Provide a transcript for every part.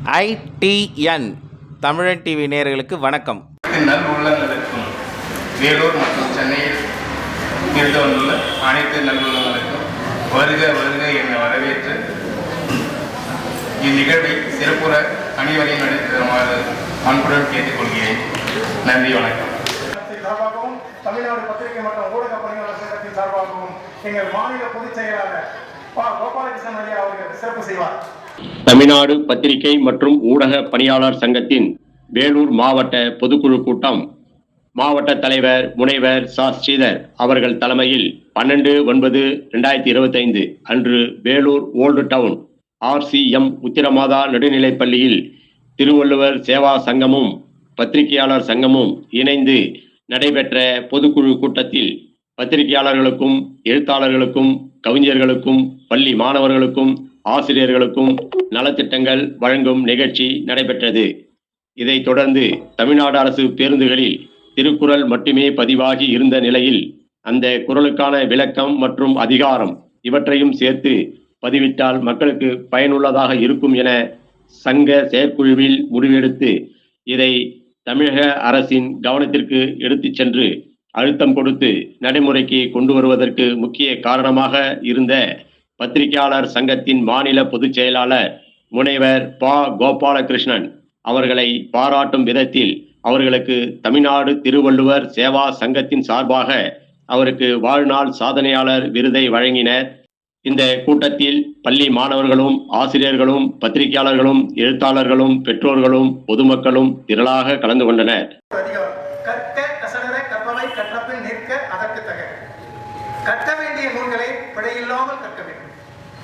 ITN தமிழன் TV நேயர்களுக்கு வணக்கம். நல்லுள்ளங்களுக்கும் வேலூர் மற்றும் சென்னையில் இருந்து வந்துள்ள அனைத்து நல்லுள்ளங்களுக்கும் வருக வருக என வரவேற்று இந்நிகழ்வை சிறப்புற அனைவரையும் நடத்துமாறு அன்புடன் கேட்டுக்கொள்கிறேன். நன்றி, வணக்கம். சார்பாகவும் தமிழ்நாடு பத்திரிகை மற்றும் ஊடக பணியாளர் சங்கத்தின் சார்பாகவும் எங்கள் மாநில பொதுச் செயலாளர் கோபாலகிருஷ்ணன் ஐயா அவர்கள் சிறப்பு செய்வார். தமிழ்நாடு பத்திரிகை மற்றும் ஊடக பணியாளர் சங்கத்தின் வேலூர் மாவட்ட பொதுக்குழு கூட்டம் மாவட்ட தலைவர் முனைவர் ச. ஸ்ரீதர் அவர்கள் தலைமையில் 12/9/2025 அன்று Vellore old town RCM Uthiramatha நடுநிலைப்பள்ளியில் திருவள்ளுவர் சேவா சங்கமும் பத்திரிகையாளர் சங்கமும் இணைந்து நடைபெற்ற பொதுக்குழு கூட்டத்தில் பத்திரிகையாளர்களுக்கும் எழுத்தாளர்களுக்கும் கவிஞர்களுக்கும் பள்ளி மாணவர்களுக்கும் ஆசிரியர்களுக்கும் நலத்திட்டங்கள் வழங்கும் நிகழ்ச்சி நடைபெற்றது. இதைத் தொடர்ந்து தமிழ்நாடு அரசு பேருந்துகளில் திருக்குறள் மட்டுமே பதிவாகி இருந்த நிலையில் அந்த குறளுக்கான விளக்கம் மற்றும் அதிகாரம் இவற்றையும் சேர்த்து பதிவிட்டால் மக்களுக்கு பயனுள்ளதாக இருக்கும் என சங்க செயற்குழுவில் முடிவெடுத்து இதை தமிழக அரசின் கவனத்திற்கு எடுத்துச் சென்று அழுத்தம் கொடுத்து நடைமுறைக்கு கொண்டு வருவதற்கு முக்கிய காரணமாக இருந்த பத்திரிகையாளர் சங்கத்தின் மாநில பொதுச் செயலாளர் முனைவர் ப. கோபாலகிருஷ்ணன் அவர்களை பாராட்டும் விதத்தில் அவர்களுக்கு தமிழ்நாடு திருவள்ளுவர் சேவா சங்கத்தின் சார்பாக அவருக்கு வாழ்நாள் சாதனையாளர் விருதை வழங்கினர். இந்த கூட்டத்தில் பள்ளி மாணவர்களும் ஆசிரியர்களும் பத்திரிகையாளர்களும் எழுத்தாளர்களும் பெற்றோர்களும் பொதுமக்களும் திரளாக கலந்து கொண்டனர். கற்க வேண்டிய நூல்களை பிழையில்லாமல் கற்க வேண்டும்.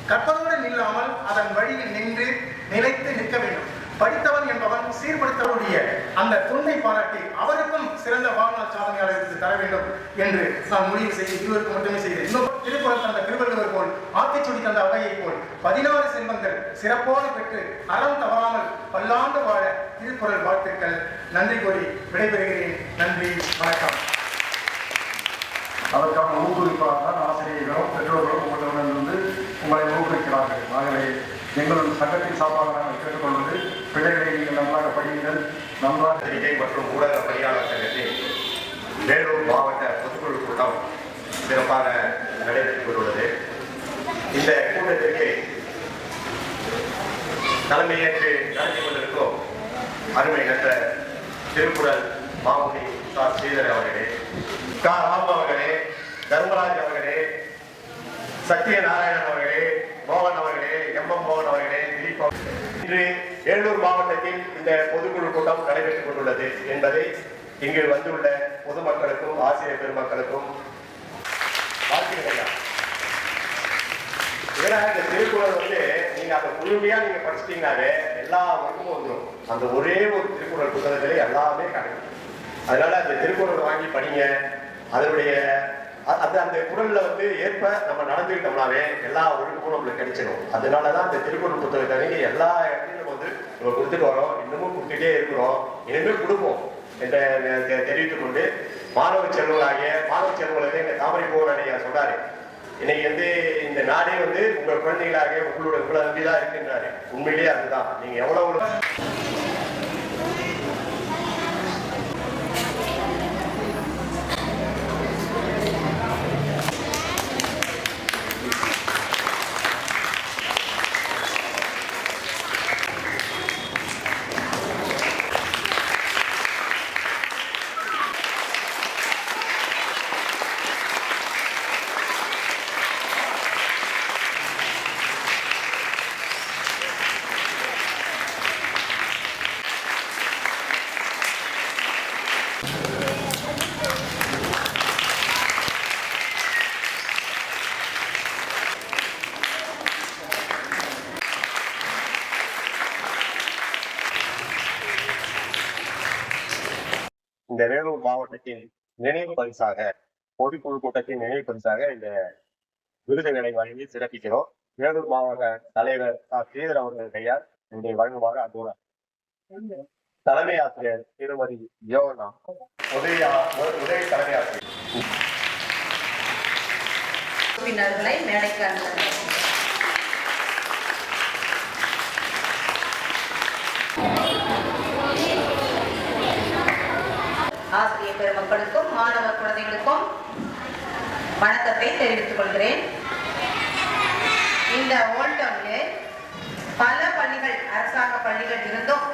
கற்பதோடு நில்லாமல் அதன் வழியில் நின்று நிலைத்து நிற்க வேண்டும். படித்தவன் என்பவன் சீர்படுத்தக்கூடிய அந்த துணை பாராட்டி அவருக்கும் சிறந்த வாழ்நாள் சாதனையாளருக்கு தர வேண்டும் என்று நான் முடிவு செய்து இருவருக்கு மட்டுமே செய்தேன். இன்னும் திருக்குறள் தந்த திருவள்ளுவர் போல் ஆத்திச்சொடி தந்த அவையை போல் 16 செல்வங்கள் சிறப்போடு பெற்று அறம் தவறாமல் பல்லாண்டு வாழ திருக்குறள் வாழ்த்துக்கள். நன்றி கூறி விடைபெறுகிறேன். நன்றி, வணக்கம். அதற்கான ஊக்குவிப்பாக தான் ஆசிரியர்களும் பெற்றோர்களும் உங்களிடமிருந்து உங்களை ஊக்குவிக்கிறார்கள். ஆகவே எங்கள் சங்கத்தின் சார்பாக நாங்கள் கேட்டுக்கொள்வது, பிள்ளைகளை நீங்கள் நன்றாக படியுங்கள். நன்றாக பத்திரிகை மற்றும் ஊடக பணியாளர் சங்கத்தின் வேலூர் மாவட்ட பொதுக்குழு கூட்டம் சிறப்பாக நடைபெற்று வருகிறது. இந்த கூட்டத்திற்கு தலைமையேற்று நடத்தி கொண்டிருக்கும் அருமை நன்ற திருக்குறள் மாமுனி ச. ஸ்ரீதர் அவர்களே, க. ராம் அவர்களே, தர்மராஜ் அவர்களே, சத்யநாராயணன் அவர்களே, மோகன் அவர்களே, M. மோகன் அவர்களே, திலீப். இன்று வேலூர் மாவட்டத்தில் இந்த பொதுக்குழு கூட்டம் நடைபெற்றுக் கொண்டுள்ளது என்பதை இங்கு வந்துள்ள பொதுமக்களுக்கும் ஆசிரியர் பெருமக்களுக்கும் வாழ்த்துக்கள். ஏன்னா இந்த திருக்குறள் நீங்க அந்த முழுமையா நீங்க படிச்சிட்டீங்கன்னாவே எல்லா வரைக்கும் வந்துடும். அந்த ஒரே ஒரு திருக்குறள் புத்தகத்திலே எல்லாமே கிடைக்கும். அதனால அந்த திருக்குறள் வாங்கி படிங்க. அதனுடைய அந்த குறள்ல ஏற்ப நம்ம நடந்துக்கிட்டோம்னாவே எல்லா ஒழுக்கமும் நம்மளுக்கு கிடைச்சிடும். அதனாலதான் அந்த திருக்குறள் புத்தகத்தை எல்லா இடத்துலையும் நம்ம கொடுத்துட்டு வரோம். இன்னமும் கொடுத்துட்டே இருக்கிறோம். இனிமேல் கொடுப்போம் என்ற தெரிவித்துக் கொண்டு மாணவ செல்வங்களே எங்க தாமரை போராடியா சொன்னாரு, இன்னைக்கு இந்த நாடே உங்க குழந்தைகளாக உங்களை நம்பிதான் இருக்குன்றாரு. உண்மையிலேயே அதுதான். நீங்க எவ்வளவு இந்த வேலூர் மாவட்டத்தின் நினைவு பரிசாக பொதுக்குழு கூட்டத்தின் நினைவு பரிசாக இந்த விருதுகளை வழங்கி சிறப்பிக்கிறோம். வேலூர் மாவட்ட தலைவர் ச. ஸ்ரீதர் அவர்கள் கையால் இதை வழங்குவாங்க. அதோட தலைமை ஆசிரியர் திருமதி யோகனா உதவி தலைமை ஆசிரியர் ஆசிரியர் பெருமக்களுக்கும் மாணவ குழந்தைகளுக்கும் வணக்கத்தை தெரிவித்துக் கொள்கிறேன். இந்த ஓல்ட் டவுனில் பல பள்ளிகள், அரசாங்க பள்ளிகள் இருந்தும்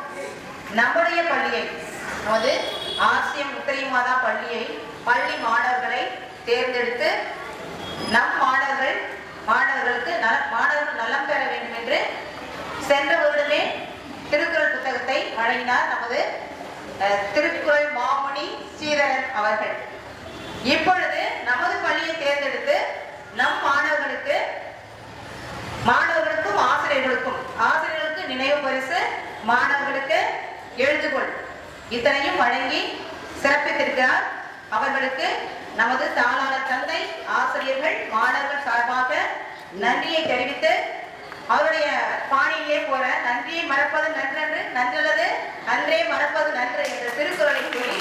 நம்முடைய பள்ளியை, அதாவது ஆர்சிஎம் முத்தையமாதா பள்ளியை, பள்ளி மாணவர்களை தேர்ந்தெடுத்து நம் மாணவர்களுக்கு மாணவர்கள் நலம் பெற வேண்டும் என்று சென்ற வருடமே திருக்குறள் புத்தகத்தை வழங்கினார் நமது திருக்குறள் மாமுனி ஸ்ரீதரன் அவர்கள். இப்பொழுது நமது பள்ளியை தேர்ந்தெடுத்து நம் மாணவர்களுக்கும் ஆசிரியர்களுக்கு நினைவு பரிசு, மாணவர்களுக்கு எழுதுகோள் இத்தனையும் வழங்கி சிறப்பித்திருக்கிறார். அவர்களுக்கு நமது தாளாளர் தந்தை, ஆசிரியர்கள், மாணவர்கள் சார்பாக நன்றியை தெரிவித்து, அவருடைய பாணியிலே போற நன்றியை மறப்பது நன்றன்று, நன்றல்லது அன்றே மறப்பது நன்று என்ற திருக்குறளை கூறி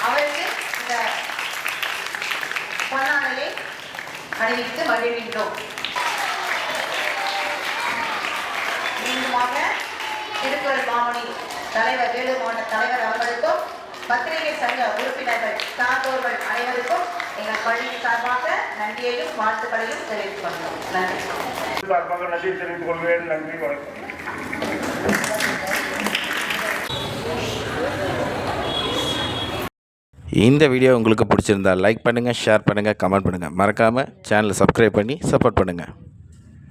அவருக்கு இந்த பொன்னாடையை அணிவித்து மகிழ்கின்றோம். மீண்டுமாக திருக்குறள் மாமணி தலைவர், வேலூர் மாவட்ட தலைவர் அவர்களுக்கும், பத்திரிகை சங்க உறுப்பினர்கள், சார்ந்தோர்கள் அனைவருக்கும் எங்கள் பள்ளியின் சார்பாக நன்றியையும் வாழ்த்துக்களையும் தெரிவித்துக் கொள்கிறோம். நன்றி. சார்பாக நன்றி தெரிவித்துக் கொள்வேன். நன்றி, வணக்கம். இந்த வீடியோ உங்களுக்கு பிடிச்சிருந்தா லைக் பண்ணுங்கள், ஷேர் பண்ணுங்கள், கமெண்ட் பண்ணுங்கள். மறக்காமல் சேனலை சப்ஸ்கிரைப் பண்ணி சப்போர்ட் பண்ணுங்கள்.